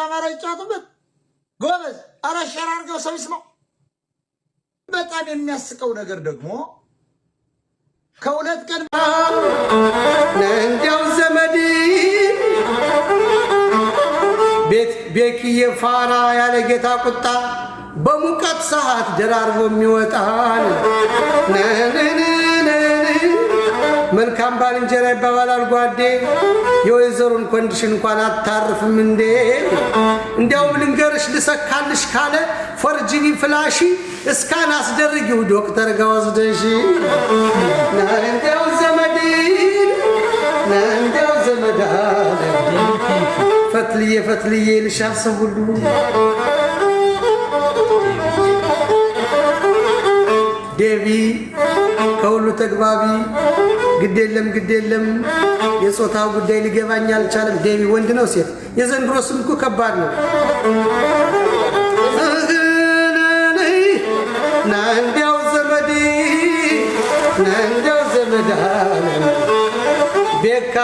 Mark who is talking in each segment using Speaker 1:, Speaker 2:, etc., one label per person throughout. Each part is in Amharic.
Speaker 1: አማራ ይጫወቱበት ጎበዝ። ኧረ ሸር አድርገው ሰው ይስማው። በጣም የሚያስቀው ነገር ደግሞ ከሁለት ቀን
Speaker 2: እንዲያው ዘመድ ቤክዬ ፋራ ያለ ጌታ ቁጣ በሙቀት ሰዓት ደራርቦ የሚወጣል። መልካም ባልንጀራ ይባባላል ጓዴ። የወይዘሩን ኮንዲሽን እንኳን አታርፍም እንዴ? እንዲያውም ልንገርሽ ልሰካልሽ ካለ ፎርጂኒ ፍላሺ እስካን አስደርጊው ዶክተር ጋር ወስደሽ። እንዲያው ዘመድ እንዲያው ዘመዳ ፈትልዬ ልሻሰብ ሁሉ ዴቪ ከሁሉ ተግባቢ ግድ የለም የጾታው ጉዳይ ሊገባኝ አልቻለም። ዴቪ ወንድ ነው ሴት? የዘንድሮ ስም እኮ ከባድ ነው። ናንዲያው ዘመዳ ቤካ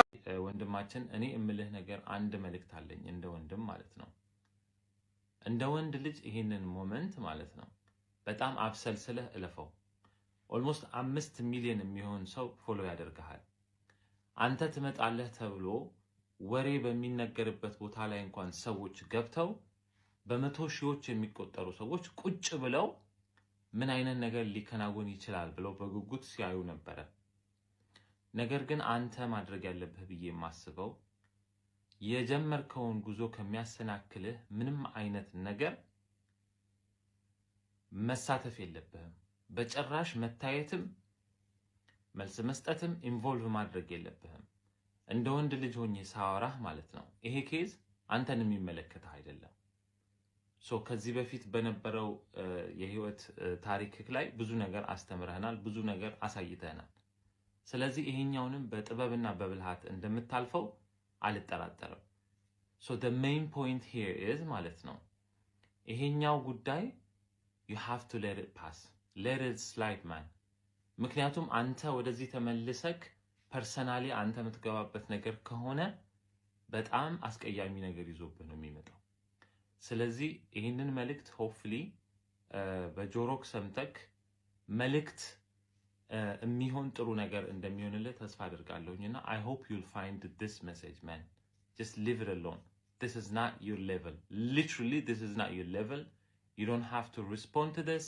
Speaker 3: ወንድማችን እኔ እምልህ ነገር አንድ መልእክት አለኝ እንደ ወንድም ማለት ነው። እንደ ወንድ ልጅ ይሄንን ሞመንት ማለት ነው በጣም አብሰልስለህ እለፈው። ኦልሞስት 5 ሚሊዮን የሚሆን ሰው ፎሎ ያደርጋል። አንተ ትመጣለህ ተብሎ ወሬ በሚነገርበት ቦታ ላይ እንኳን ሰዎች ገብተው በመቶ ሺዎች የሚቆጠሩ ሰዎች ቁጭ ብለው ምን አይነት ነገር ሊከናወን ይችላል ብለው በጉጉት ሲያዩ ነበረ። ነገር ግን አንተ ማድረግ ያለብህ ብዬ የማስበው የጀመርከውን ጉዞ ከሚያሰናክልህ ምንም አይነት ነገር መሳተፍ የለብህም። በጭራሽ መታየትም መልስ መስጠትም ኢንቮልቭ ማድረግ የለብህም። እንደ ወንድ ልጅ ሆኜ ሳወራህ ማለት ነው ይሄ ኬዝ አንተን የሚመለከትህ አይደለም። ከዚህ በፊት በነበረው የህይወት ታሪክህ ላይ ብዙ ነገር አስተምረህናል፣ ብዙ ነገር አሳይተህናል። ስለዚህ ይሄኛውንም በጥበብና በብልሃት እንደምታልፈው አልጠራጠርም። the main point here is ማለት ነው ይሄኛው ጉዳይ you have to let it pass, let it slide man። ምክንያቱም አንተ ወደዚህ ተመልሰክ ፐርሰናሊ አንተ የምትገባበት ነገር ከሆነ በጣም አስቀያሚ ነገር ይዞብህ ነው የሚመጣው። ስለዚህ ይህንን መልእክት ሆፕፉሊ በጆሮክ ሰምተክ መልእክት የሚሆን ጥሩ ነገር እንደሚሆንልህ ተስፋ አድርጋለሁኝና I hope you'll find this message man. Just leave it alone. This is not your level. Literally this is not your level. You don't have to respond to this.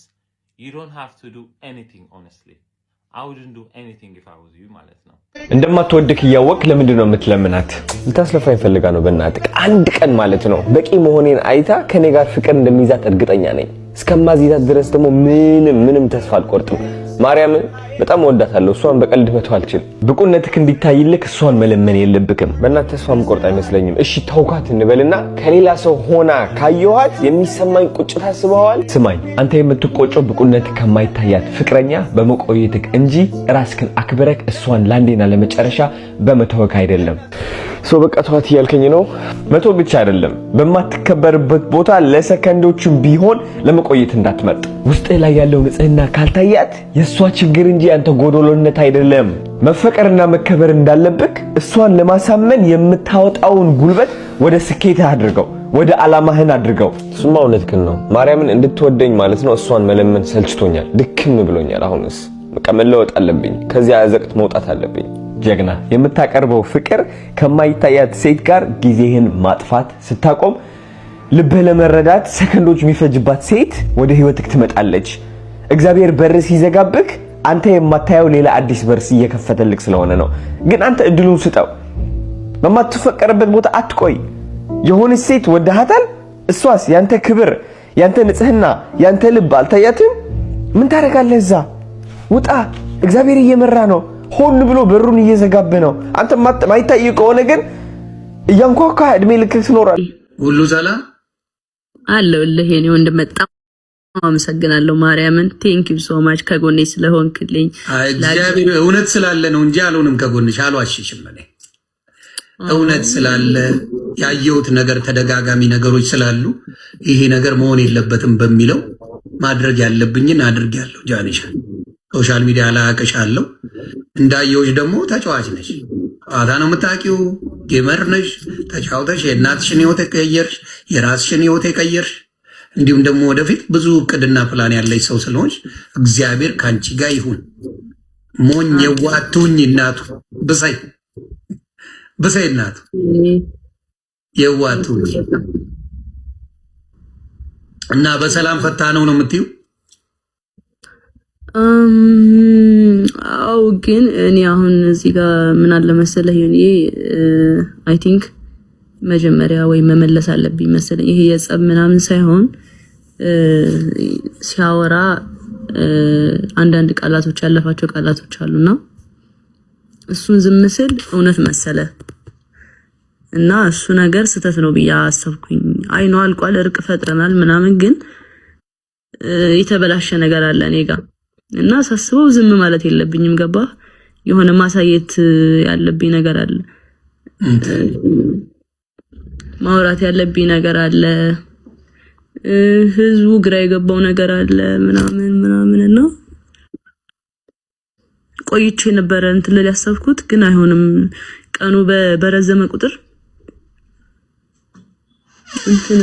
Speaker 3: You don't have to do anything honestly. I wouldn't do anything if I was you ማለት ነው።
Speaker 4: እንደማትወድክ እያወቅ ለምንድን ነው የምትለምናት? ልታስለፋኝ ፈልጋ ነው። በእናትህ አንድ ቀን ማለት ነው በቂ መሆኔን አይታ ከኔ ጋር ፍቅር እንደሚይዛት እርግጠኛ ነኝ። እስከማዚዛት ድረስ ደግሞ ምንም ተስፋ አልቆርጥም። ማርያምን በጣም ወዳታለሁ። እሷን በቀልድ መተው አልችልም። ብቁነትክ እንዲታይልክ እሷን መለመን የለብክም። በእናትህ ተስፋ መቆርጥ አይመስለኝም። እሺ ተውካት እንበልና ከሌላ ሰው ሆና ካየኋት የሚሰማኝ ቁጭት አስበዋል። ስማኝ፣ አንተ የምትቆጨው ብቁነትክ ከማይታያት ፍቅረኛ በመቆየትክ እንጂ ራስክን አክብረክ እሷን ላንዴና ለመጨረሻ በመተውክ አይደለም። በቃ ተዋት እያልከኝ ነው? መተው ብቻ አይደለም በማትከበርበት ቦታ ለሰከንዶችም ቢሆን ለመቆየት እንዳትመርጥ። ውስጥ ላይ ያለው ንጽህና ካልታያት የሷ ችግር እንጂ አንተ ጎዶሎነት አይደለም። መፈቀርና መከበር እንዳለብክ እሷን ለማሳመን የምታወጣውን ጉልበት ወደ ስኬት አድርገው፣ ወደ አላማህን አድርገው። እሱማ እውነትህን ነው። ማርያምን እንድትወደኝ ማለት ነው እሷን መለመን ሰልችቶኛል፣ ድክም ብሎኛል። አሁንስ በቃ መለወጥ አለብኝ። ከዚያ አዘቅት መውጣት አለብኝ። ጀግና የምታቀርበው ፍቅር ከማይታያት ሴት ጋር ጊዜህን ማጥፋት ስታቆም ልብህ ለመረዳት ሰከንዶች የሚፈጅባት ሴት ወደ ህይወትክ ትመጣለች። እግዚአብሔር በር ሲዘጋብክ አንተ የማታየው ሌላ አዲስ በር እየከፈተልክ ስለሆነ ነው። ግን አንተ እድሉን ስጠው። በማትፈቀርበት ቦታ አትቆይ። የሆነ ሴት ወደሃታል፣ እሷስ ያንተ ክብር፣ ያንተ ንጽህና፣ ያንተ ልብ አልታያትም? ምን ታረጋለህ? እዛ ውጣ። እግዚአብሔር እየመራ ነው። ሆን ብሎ በሩን እየዘጋበ ነው። አንተ ማይታይ ከሆነ ግን እያንኳኳ እድሜ ልክ ትኖራለህ።
Speaker 5: ሁሉ ሰላም
Speaker 6: አለሁልህ የኔ ወንድም። በጣም አመሰግናለሁ ማርያምን። ቴንክ ዩ ሶ ማች ከጎኔ ስለሆንክልኝ።
Speaker 5: እግዚአብሔር እውነት ስላለ ነው እንጂ አልሆንም ከጎንሽ አልዋሽሽም። እኔ እውነት ስላለ ያየሁት ነገር ተደጋጋሚ ነገሮች ስላሉ ይሄ ነገር መሆን የለበትም በሚለው ማድረግ ያለብኝን አድርጌያለሁ። ጃኒሻ ሶሻል ሚዲያ ላይ አቀሻለሁ። እንዳየሁሽ ደግሞ ተጫዋች ነሽ። ጨዋታ ነው የምታውቂው፣ ጌመር ነሽ፣ ተጫውተሽ የእናትሽን ህይወት የቀየርሽ፣ የራስሽን ህይወት የቀየርሽ፣ እንዲሁም ደግሞ ወደፊት ብዙ እቅድና ፕላን ያለሽ ሰው ስለሆንሽ እግዚአብሔር ከአንቺ ጋር ይሁን። ሞኝ የዋቱኝ እናቱ ብሳይ እናቱ የዋቱኝ እና በሰላም ፈታ ነው የምትዩ?
Speaker 6: አው ግን እኔ አሁን እዚህ ጋር ምን አለ መሰለህ አይ ቲንክ መጀመሪያ ወይ መመለስ አለብኝ መሰለኝ። ይሄ የጸብ ምናምን ሳይሆን ሲያወራ አንዳንድ ቃላቶች ያለፋቸው ቃላቶች አሉና እሱን ዝም ስል እውነት መሰለ እና እሱ ነገር ስተት ነው ብዬ አሰብኩኝ። አይ ነው አልቋል፣ እርቅ ፈጥረናል ምናምን፣ ግን የተበላሸ ነገር አለ እኔ ጋር እና ሳስበው ዝም ማለት የለብኝም። ገባ? የሆነ ማሳየት ያለብኝ ነገር አለ፣ ማውራት ያለብኝ ነገር አለ፣ ህዝቡ ግራ የገባው ነገር አለ ምናምን ነው። ቆይቼ ነበር እንትን ልል ያሰብኩት፣ ግን አይሆንም። ቀኑ በረዘመ ቁጥር እንትን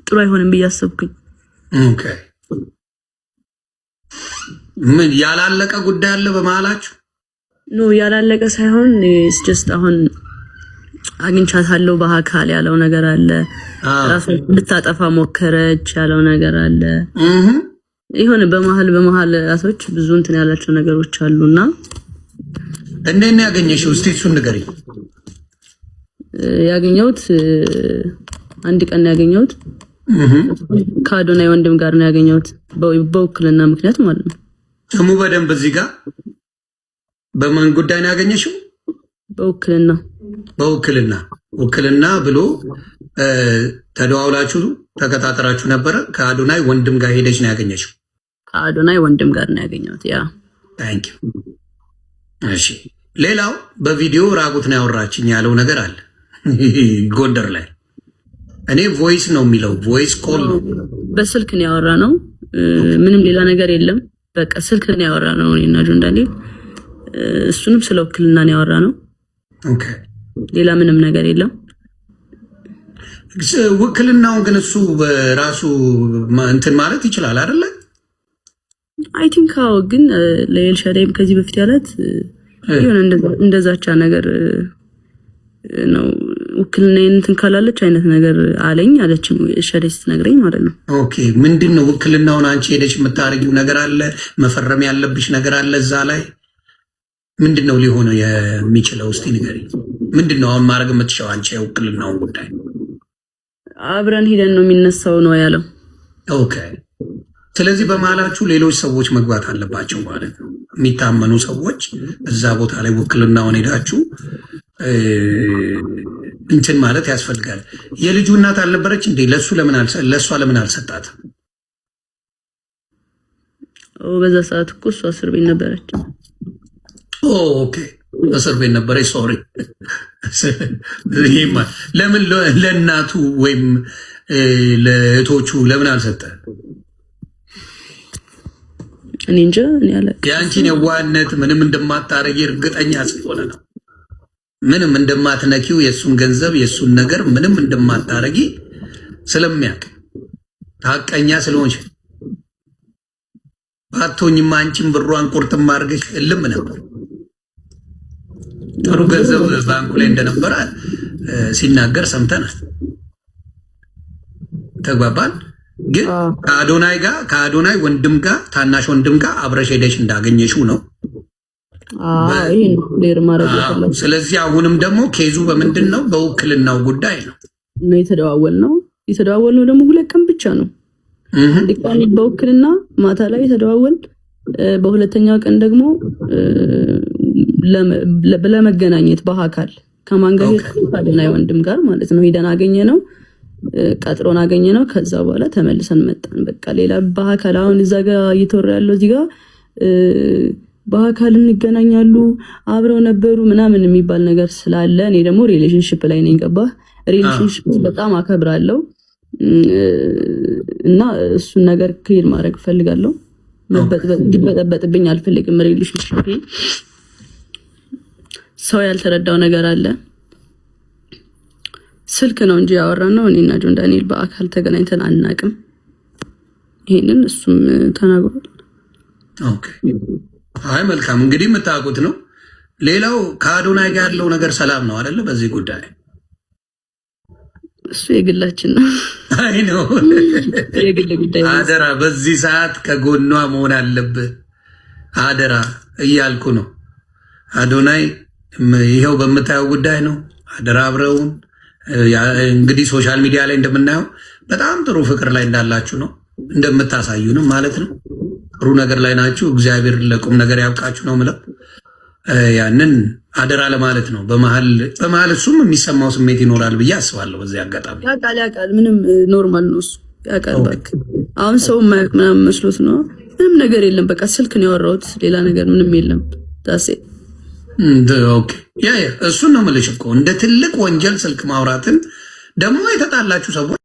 Speaker 6: ጥሩ አይሆንም ብዬ አሰብኩኝ።
Speaker 5: ኦኬ። ምን ያላለቀ ጉዳይ አለ በመሃላችሁ?
Speaker 6: ኖ ያላለቀ ሳይሆን ኢትስ ጀስት አሁን አግኝቻታለሁ በአካል ያለው ነገር አለ። ራሱ ልታጠፋ ሞከረች ያለው ነገር አለ። ይሁን በመሃል ራሶች ብዙ እንትን ያላቸው ነገሮች አሉና
Speaker 5: እንዴት ነው ያገኘሽው? እስቲ እሱን ንገሪኝ።
Speaker 6: ያገኘሁት አንድ ቀን ነው ያገኘሁት። ከአዶናይ ወንድም ጋር ነው ያገኘሁት በውክልና ምክንያት ማለት ነው።
Speaker 5: ስሙ በደንብ እዚህ ጋር በማን ጉዳይ ነው ያገኘሽው? ውክልና ብሎ ተደዋውላችሁ ተከታተራችሁ ነበረ? ከአዶናይ ወንድም ጋር ሄደሽ ነው ያገኘሽው?
Speaker 6: ከአዶናይ ወንድም ጋር ነው ያገኘሁት። ያ
Speaker 5: ታንኪ ዩ። እሺ፣ ሌላው በቪዲዮ ራቁት ነው ያወራችኝ ያለው ነገር አለ ጎንደር ላይ። እኔ ቮይስ ነው የሚለው፣ ቮይስ ኮል ነው፣
Speaker 6: በስልክ ነው ያወራ ነው። ምንም ሌላ ነገር የለም። በቃ ስልክ ነው ያወራ ነው እኔና ጆን ዳንኤል። እሱንም ስለ ውክልና ነው ያወራ ነው።
Speaker 5: ኦኬ፣
Speaker 6: ሌላ ምንም ነገር የለም።
Speaker 5: ውክልናውን ግን እሱ በራሱ እንትን ማለት ይችላል አይደለ?
Speaker 6: አይ ቲንክ አዎ። ግን ለኤልሻዳይም ከዚህ በፊት ያላት ይሁን እንደዛቻ ነገር ነው። ውክልና እንትን ካላለች አይነት ነገር አለኝ አለችኝ ኤልሻዳይ ስትነግረኝ ማለት ነው።
Speaker 5: ኦኬ፣ ምንድነው ውክልናውን አንቺ ሄደሽ የምታረጊው ነገር አለ? መፈረም ያለብሽ ነገር አለ እዛ ላይ? ምንድነው ሊሆን የሚችለው? እስቲ ንገሪኝ። ምንድነው አሁን ማድረግ የምትችለው አንቺ የውክልናውን ጉዳይ?
Speaker 6: አብረን ሄደን ነው የሚነሳው ነው ያለው።
Speaker 5: ኦኬ፣ ስለዚህ በመሀላችሁ ሌሎች ሰዎች መግባት አለባቸው ማለት ነው። የሚታመኑ ሰዎች እዛ ቦታ ላይ ውክልናውን ሄዳችሁ እንትን ማለት ያስፈልጋል። የልጁ እናት አልነበረች እንዴ? ለእሷ ለምን አልሰጣት?
Speaker 6: በዛ ሰዓት እኮ እሷ እስር ቤት ነበረች።
Speaker 5: ኦኬ፣ እስር ቤት ነበረች። ሶሪ። ለምን ለእናቱ ወይም ለእህቶቹ ለምን አልሰጠ?
Speaker 6: እኔ እንጃ። እኔ አለ
Speaker 5: የአንቺን የዋህነት ምንም እንደማታረጊ እርግጠኛ ስለሆነ ነው። ምንም እንደማትነኪው የሱን ገንዘብ የሱን ነገር ምንም እንደማታረጊ ስለሚያውቅ ሐቀኛ ስለሆንሽ ባቶኝማ አንቺን ብሯን ቁርጥም አድርገሽ እልም ነበር። ጥሩ ገንዘብ ባንኩ ላይ እንደነበረ ሲናገር ሰምተናል። ተግባባን። ግን ከአዶናይ ወንድም ጋር ታናሽ ወንድም ጋር አብረሽ ሄደሽ እንዳገኘሽው ነው። ስለዚህ አሁንም ደግሞ ኬዙ በምንድን ነው? በውክልናው ጉዳይ ነው
Speaker 6: የተደዋወልነው ደግሞ 2 ቀን ብቻ ነው። አንድ በውክልና ማታ ላይ የተደዋወል፣ በሁለተኛው ቀን ደግሞ ለመገናኘት በአካል ከማን ጋር ከአዶናይ ወንድም ጋር ማለት ነው ሄደን አገኘ ነው፣ ቀጥሮን አገኘ ነው። ከዛ በኋላ ተመልሰን መጣን። በቃ ሌላ በአካል አሁን እዛ ጋር እየተወራ ያለው እዚህ ጋር በአካል እንገናኛሉ አብረው ነበሩ ምናምን የሚባል ነገር ስላለ እኔ ደግሞ ሪሌሽንሺፕ ላይ ነኝ። ገባህ? ሪሌሽንሺፕ በጣም አከብራለሁ እና እሱን ነገር ክሊር ማድረግ ፈልጋለሁ። እንዲበጠበጥብኝ አልፈልግም። ሪሌሽንሺፕ ሰው ያልተረዳው ነገር አለ። ስልክ ነው እንጂ ያወራነው እኔና ጆን ዳንኤል በአካል ተገናኝተን አናቅም። ይሄንን እሱም ተናግሯል።
Speaker 5: ኦኬ አይ መልካም እንግዲህ የምታውቁት ነው። ሌላው ከአዶናይ ጋር ያለው ነገር ሰላም ነው አይደለ? በዚህ ጉዳይ
Speaker 6: እሱ የግላችን ነው።
Speaker 5: አይ ነው
Speaker 6: የግል ጉዳይ።
Speaker 5: አደራ በዚህ ሰዓት ከጎኗ መሆን አለብህ። አደራ እያልኩ ነው። አዶናይ ይሄው በምታየው ጉዳይ ነው። አደራ አብረውን እንግዲህ ሶሻል ሚዲያ ላይ እንደምናየው በጣም ጥሩ ፍቅር ላይ እንዳላችሁ ነው እንደምታሳዩንም ማለት ነው። ጥሩ ነገር ላይ ናችሁ። እግዚአብሔር ለቁም ነገር ያብቃችሁ ነው ምለው። ያንን አደራ ለማለት ነው። በመሀል እሱም የሚሰማው ስሜት ይኖራል ብዬ አስባለሁ። በዚህ አጋጣሚ
Speaker 6: ያውቃል ምንም ኖርማል ነው እሱ ያውቃል። በቃ አሁን ሰው የማያውቅ ምናምን መስሎት ነው። ምንም ነገር የለም። በቃ ስልክ ነው ያወራሁት፣ ሌላ ነገር ምንም የለም። ታሴ
Speaker 5: ኦኬ ያ እሱን ነው የምልሽ እኮ እንደ ትልቅ ወንጀል ስልክ ማውራትን ደግሞ የተጣላችሁ ሰዎች